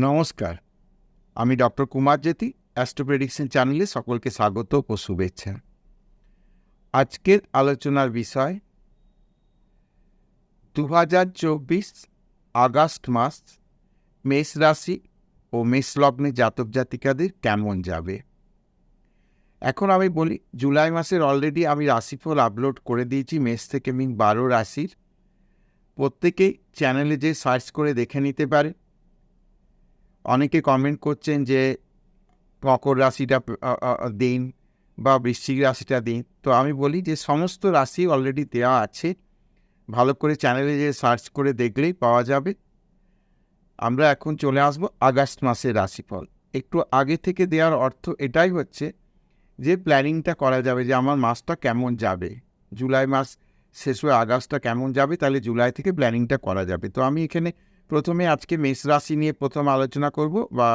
নমস্কার, আমি doctor Kumar জেতি। Astro prediction চ্যানেলে সকলকে স্বাগত ও শুভেচ্ছা। আজকের আলোচনার বিষয় 2024 আগস্ট মাস মেষ রাশি ও মেষ লগ্নে জাতক জাতিকাদের কেমন যাবে। এখন আমি বলি, জুলাই মাসের অলরেডি আমি রাশিফল আপলোড করে দিয়েছি মেষ থেকে মিন 12 রাশির। প্রত্যেকেই চ্যানেলে যে সার্চ করে দেখে নিতে পারে। অনেকে কমেন্ট করছেন যে মকর রাশিটা দিন বা বৃশ্চিক রাশিটা দিন। তো আমি বলি যে সমস্ত রাশি অলরেডি দেওয়া আছে, ভালো করে চ্যানেলে যে সার্চ করে দেখলেই পাওয়া যাবে। আমরা এখন চলে আসব আগস্ট মাসের রাশিফল। একটু আগে থেকে দেওয়ার অর্থ এটাই হচ্ছে যে প্ল্যানিংটা করা যাবে যে আমার মাসটা কেমন যাবে, জুলাই মাস শেষ হয়ে আগস্টটা কেমন যাবে, তাহলে জুলাই থেকে প্ল্যানিংটা করা যাবে। তো আমি এখানে প্রথমে আজকে মেষ রাশি নিয়ে প্রথম আলোচনা করব বা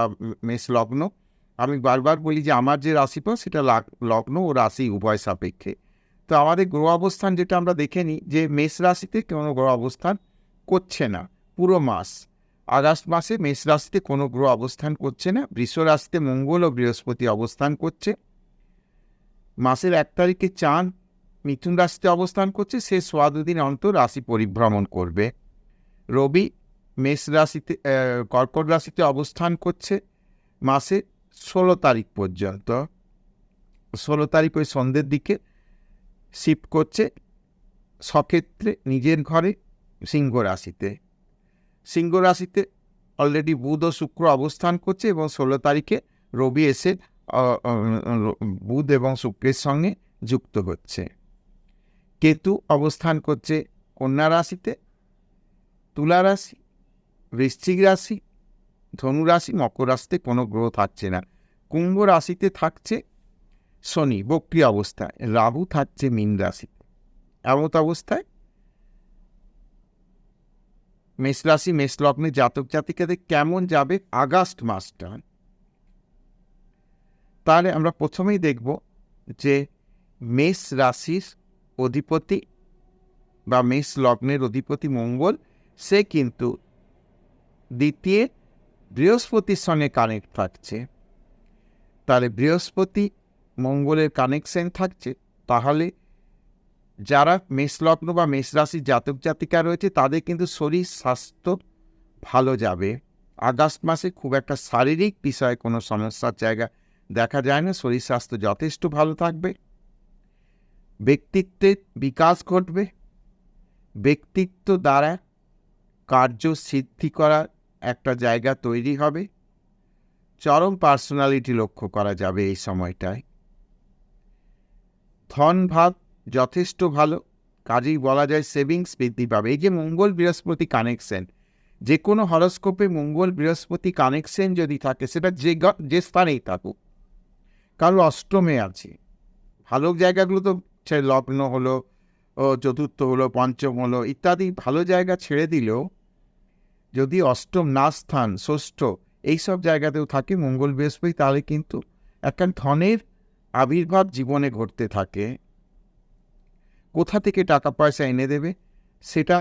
মেষ লগ্ন। আমি বারবার বলি যে আমার যে রাশিফল সেটা লগ্ন ও রাশি উভয় সাপেক্ষে। তো আমাদের গ্রহ অবস্থান যেটা আমরা দেখে নিই যে মেষ রাশিতে কোনো গ্রহ অবস্থান করছে না পুরো মাস। আগস্ট মাসে মেষ রাশিতে কোনো গ্রহ অবস্থান করছে না। বৃষ রাশিতে মঙ্গল ও বৃহস্পতি অবস্থান করছে। মাসের 1 তারিখে চাঁদ মিথুন রাশিতে অবস্থান করছে, সে 2 দিন অন্তর রাশি পরিভ্রমণ করবে। রবি মেষ রাশিতে কর্কট রাশিতে অবস্থান করছে মাসে 16 তারিখ পর্যন্ত। 16 তারিখ ওই সন্ধ্যের দিকে শিফট করছে সক্ষেত্রে নিজের ঘরে সিংহ রাশিতে। সিংহ রাশিতে অলরেডি বুধ ও শুক্র অবস্থান করছে এবং 16 তারিখে রবি এসে বুধ এবং শুক্রের সঙ্গে যুক্ত হচ্ছে। কেতু অবস্থান করছে কন্যা রাশিতে। তুলা রাশি, বৃশ্চিক রাশি, ধনু রাশি, মকর রাশিতে কোনো গ্রহ থাকছে না। কুম্ভ রাশিতে থাকছে শনি বক্রী অবস্থায়, রাহু থাকছে মীন রাশিতে। এমত অবস্থায় মেষ রাশি মেষ লগ্নে জাতক জাতিকাদের কেমন যাবে আগস্ট মাসটা, তাহলে আমরা প্রথমেই দেখব যে মেষ রাশির অধিপতি বা মেষ লগ্নের অধিপতি মঙ্গল, সে কিন্তু দ্বিতীয় বৃহস্পতির সঙ্গে কানেক্ট থাকছে। তাহলে বৃহস্পতি মঙ্গলের কানেকশন থাকছে, তাহলে যারা মেষ লগ্ন বা মেষ রাশির জাতক জাতিকা রয়েছে তাদের কিন্তু শরীর স্বাস্থ্য ভালো যাবে। আগস্ট মাসে খুব একটা শারীরিক বিষয়ে কোনো সমস্যার জায়গা দেখা যায় না, শরীর স্বাস্থ্য যথেষ্ট ভালো থাকবে। ব্যক্তিত্বের বিকাশ ঘটবে, ব্যক্তিত্ব দ্বারা কার্য সিদ্ধি করার একটা জায়গা তৈরি হবে। চরম পার্সোনালিটি লক্ষ্য করা যাবে এই সময়টায়। ধন ভাব যথেষ্ট ভালো, কাজেই বলা যায় সেভিংস বৃদ্ধি পাবে। এই যে মঙ্গল বৃহস্পতি কানেকশন, যে কোনো হরস্কোপে মঙ্গল বৃহস্পতি কানেকশন যদি থাকে, সেটা যে স্থানেই থাকুক, কারো অষ্টমে আছে, ভালো জায়গাগুলো তো লগ্ন হলো, চতুর্থ হলো, পঞ্চম হলো ইত্যাদি ভালো জায়গা ছেড়ে দিলেও যদি অষ্টম না স্থান, ষষ্ঠ এইসব জায়গাতেও থাকে মঙ্গল বৃহস্পতি, তাহলে কিন্তু একটা ধনের আবির্ভাব জীবনে ঘটতে থাকে। কোথা থেকে টাকা পয়সা এনে দেবে সেটা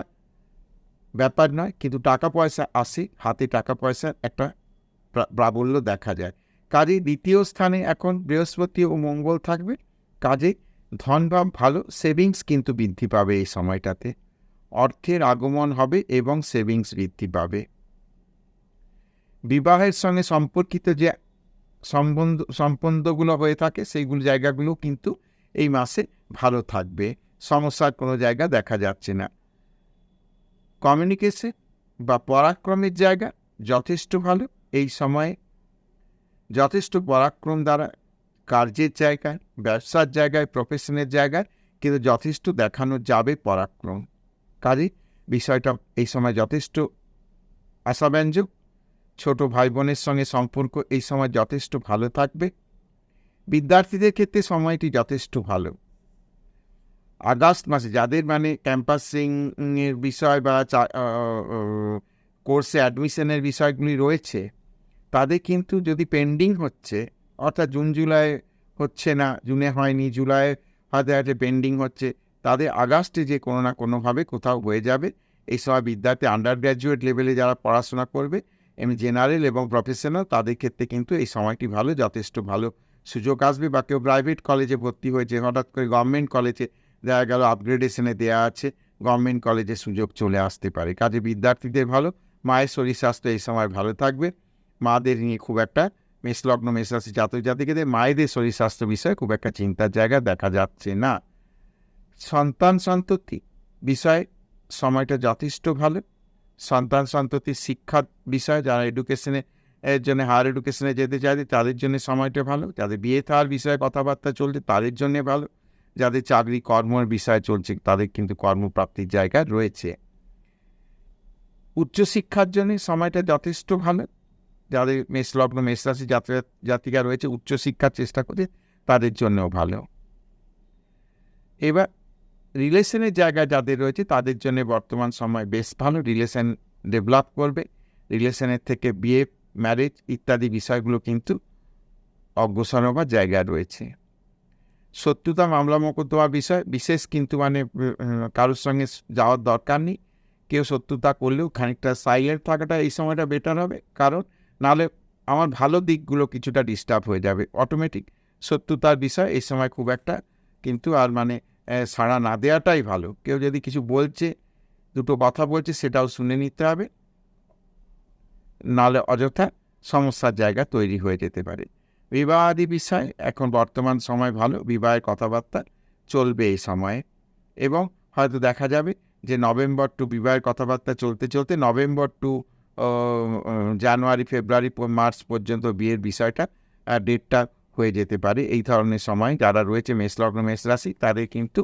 ব্যাপার নয়, কিন্তু টাকা পয়সা আসে, হাতে টাকা পয়সার একটা প্রাবল্য দেখা যায়। কাজে দ্বিতীয় স্থানে এখন বৃহস্পতি ও মঙ্গল থাকবে, কাজে ধনভাব ভালো, সেভিংস কিন্তু বৃদ্ধি পাবে এই সময়টাতে। অর্থের আগমন হবে এবং সেভিংস বৃদ্ধি পাবে। বিবাহের সঙ্গে সম্পর্কিত যে সম্বন্ধগুলো হয়ে থাকে সেইগুলো জায়গাগুলো কিন্তু এই মাসে ভালো থাকবে, সমস্যার কোনো জায়গা দেখা যাচ্ছে না। কমিউনিকেশন বা পরাক্রমের জায়গা যথেষ্ট ভালো এই সময়ে। যথেষ্ট পরাক্রম দ্বারা কার্যের জায়গায়, ব্যবসার জায়গায়, প্রফেশনের জায়গায় কিন্তু যথেষ্ট দেখানো যাবে পরাক্রম। কাজে বিষয়টা এই সময় যথেষ্ট আশাব্যঞ্জক। ছোট ভাই বোনের সঙ্গে সম্পর্ক এই সময় যথেষ্ট ভালো থাকবে। বিদ্যার্থীদের ক্ষেত্রে সময়টি যথেষ্ট ভালো। আগস্ট মাসে যাদের ক্যাম্পাসিংয়ের বিষয় বা কোর্সে অ্যাডমিশনের বিষয়গুলি রয়েছে, তাদের কিন্তু যদি পেন্ডিং হচ্ছে, অর্থাৎ জুন জুলাই হচ্ছে না, জুনে হয়নি, জুলাই হয়তো পেন্ডিং হচ্ছে, তাদের আগস্টে যে কোনো না কোনোভাবে কোথাও হয়ে যাবে। এই সময় বিদ্যার্থী আন্ডার গ্র্যাজুয়েট লেভেলে যারা পড়াশোনা করবে এমনি জেনারেল এবং প্রফেশনাল তাদের ক্ষেত্রে কিন্তু এই সময়টি ভালো, যথেষ্ট ভালো সুযোগ আসবে। বা কেউ প্রাইভেট কলেজে ভর্তি হয়েছে, হঠাৎ করে গভর্নমেন্ট কলেজে দেখা গেল আপগ্রেডেশনে দেওয়া আছে, গভর্নমেন্ট কলেজে সুযোগ চলে আসতে পারে। কাজে বিদ্যার্থীদের ভালো, মায়ের শরীর স্বাস্থ্য এই সময় ভালো থাকবে। মাদের নিয়ে খুব একটা মেষলগ্ন মেষরাশি জাতক জাতিকাদের মায়েদের শরীর স্বাস্থ্য বিষয়ে খুব একটা চিন্তার জায়গা দেখা যাচ্ছে না। সন্তান সন্ততি বিষয়ে সময়টা যথেষ্ট ভালো। সন্তান সন্ততির শিক্ষার বিষয়, যারা এডুকেশনে এর জন্য হায়ার এডুকেশনে যেতে চাইছে তাদের জন্য সময়টা ভালো। যাদের বিয়ে থার বিষয়ে কথাবার্তা চলছে তাদের জন্য ভালো। যাদের চাকরি কর্মের বিষয় চলছে তাদের কিন্তু কর্মপ্রাপ্তির জায়গা রয়েছে। উচ্চশিক্ষার জন্য সময়টা যথেষ্ট ভালো। যাদের মেষলগ্ন মেষরাশি জাতিকা রয়েছে উচ্চশিক্ষার চেষ্টা করছে তাদের জন্যও ভালো। এবার রিলেশনের জায়গায় যাদের রয়েছে তাদের জন্য বর্তমান সময় বেশ ভালো। রিলেশন ডেভেলপ করবে, রিলেশনের থেকে বিয়ে ম্যারেজ ইত্যাদি বিষয়গুলো কিন্তু অগ্রসর হবার জায়গা রয়েছে। শত্রুতা মামলা মোকদ্দমা বিষয় বিশেষ কিন্তু কারোর সঙ্গে যাওয়ার দরকার নেই। কেউ শত্রুতা করলেও খানিকটা সাইলেন্ট থাকাটা এই সময়টা বেটার হবে, কারণ নাহলে আমার ভালো দিকগুলো কিছুটা ডিস্টার্ব হয়ে যাবে অটোমেটিক। শত্রুতার বিষয় এই সময় খুব একটা কিন্তু আর সাড়া না দেওয়াটাই ভালো। কেউ যদি কিছু বলছে, দুটো কথা বলছে, সেটাও শুনে নিতে হবে, নাহলে অযথা সমস্যার জায়গা তৈরি হয়ে যেতে পারে। বিবাহাদি বিষয় এখন বর্তমান সময় ভালো, বিবাহের কথাবার্তা চলবে এই সময়ে। এবং হয়তো দেখা যাবে যে নভেম্বর টু বিবাহের কথাবার্তা চলতে চলতে নভেম্বর টু জানুয়ারি ফেব্রুয়ারি মার্চ পর্যন্ত বিয়ের বিষয়টা ডেটটা হয়ে যেতে পারে। এই ধরনের সময় যারা রয়েছে মেষলগ্ন মেষরাশি তাদের কিন্তু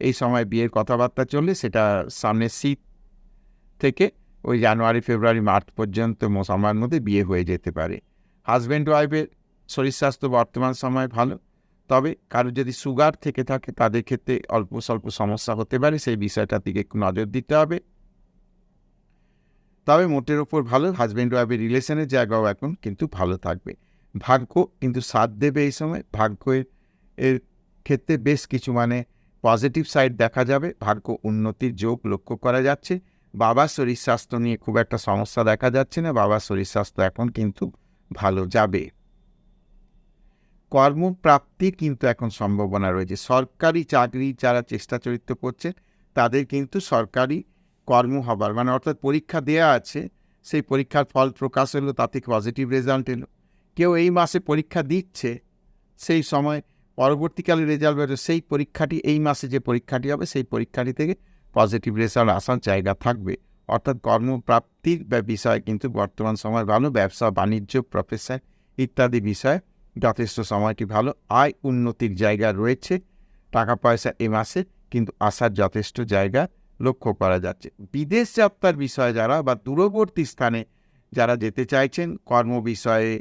এই সময় বিয়ের কথাবার্তা চললে সেটা সামনের শীত থেকে ওই জানুয়ারি ফেব্রুয়ারি মার্চ পর্যন্ত সময়ের মধ্যে বিয়ে হয়ে যেতে পারে। হাজব্যান্ড ওয়াইফের শরীর স্বাস্থ্য বর্তমান সময় ভালো, তবে কারো যদি সুগার থেকে থাকে তাদের ক্ষেত্রে অল্প স্বল্প সমস্যা হতে পারে, সেই বিষয়টার দিকে একটু নজর দিতে হবে। তবে মোটের ওপর ভালো, হাজব্যান্ড ওয়াইফের রিলেশনের জায়গাও এখন কিন্তু ভালো থাকবে। ভাগ্য কিন্তু সাথ দেবে এই সময়। ভাগ্যের এর ক্ষেত্রে বেশ কিছু পজিটিভ সাইড দেখা যাবে। ভাগ্য উন্নতির যোগ লক্ষ্য করা যাচ্ছে। বাবার শরীর স্বাস্থ্য নিয়ে খুব একটা সমস্যা দেখা যাচ্ছে না, বাবার শরীর স্বাস্থ্য এখন কিন্তু ভালো যাবে। কর্মপ্রাপ্তির কিন্তু এখন সম্ভাবনা রয়েছে। সরকারি চাকরি যারা চেষ্টা চরিত্র করছেন তাদের কিন্তু সরকারি কর্ম হবার অর্থাৎ পরীক্ষা দেয়া আছে, সেই পরীক্ষার ফল প্রকাশ হলো, তাতে পজিটিভ রেজাল্ট এলো। কেউ এই মাসে পরীক্ষা দিচ্ছে, সেই সময় পরবর্তীকালে রেজাল্ট বেরোবে, সেই পরীক্ষাটি এই মাসে যে পরীক্ষাটি হবে সেই পরীক্ষাটি থেকে পজিটিভ রেজাল্ট আসার জায়গা থাকবে। অর্থাৎ কর্মপ্রাপ্তির বিষয় কিন্তু বর্তমান সময় ভালো। ব্যবসা বাণিজ্য প্রফেশন ইত্যাদি বিষয়ে যথেষ্ট সময়টি ভালো। আয় উন্নতির জায়গা রয়েছে। টাকা পয়সা এ মাসে কিন্তু আসার যথেষ্ট জায়গা লক্ষ্য করা যাচ্ছে। বিদেশ যাত্রার বিষয়ে যারা বা দূরবর্তী স্থানে যারা যেতে চাইছেন কর্ম বিষয়ে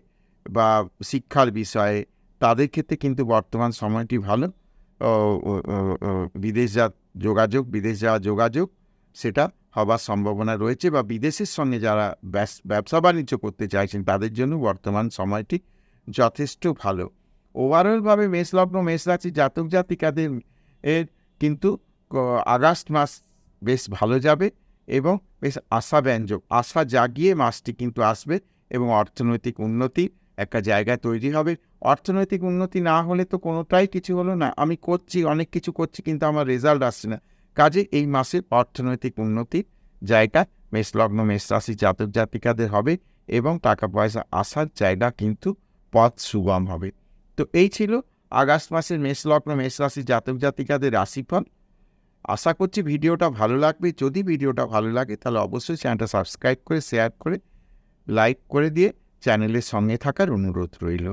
বা শিক্ষার বিষয়ে তাদের ক্ষেত্রে কিন্তু বর্তমান সময়টি ভালো। বিদেশ যাওয়া যোগাযোগ সেটা হবার সম্ভাবনা রয়েছে, বা বিদেশের সঙ্গে যারা ব্যবসা বাণিজ্য করতে চাইছেন তাদের জন্য বর্তমান সময়টি যথেষ্ট ভালো। ওভারঅলভাবে মেষলগ্ন মেষরাশি জাতক জাতিকাদের এর কিন্তু আগস্ট মাস বেশ ভালো যাবে এবং বেশ আশাব্যঞ্জক, আশা জাগিয়ে মাসটি কিন্তু আসবে এবং অর্থনৈতিক উন্নতি একটা জায়গায় তৈরি হবে। অর্থনৈতিক উন্নতি না হলে তো কোনোটাই কিছু হলো না। আমি অনেক কিছু করছি কিন্তু আমার রেজাল্ট আসছে না। কাজে এই মাসে অর্থনৈতিক উন্নতির জায়গা মেষলগ্ন মেষরাশি জাতক জাতিকাদের হবে এবং টাকা পয়সা আসার জায়গা কিন্তু পথ সুগম হবে। তো এই ছিল আগস্ট মাসের মেষলগ্ন মেষরাশি জাতক জাতিকাদের রাশিফল। আশা করছি ভিডিওটা ভালো লাগবে। যদি ভিডিওটা ভালো লাগে তাহলে অবশ্যই চ্যানেলটা সাবস্ক্রাইব করে শেয়ার করে লাইক করে দিয়ে চ্যানেলের সঙ্গে থাকার অনুরোধ রইল।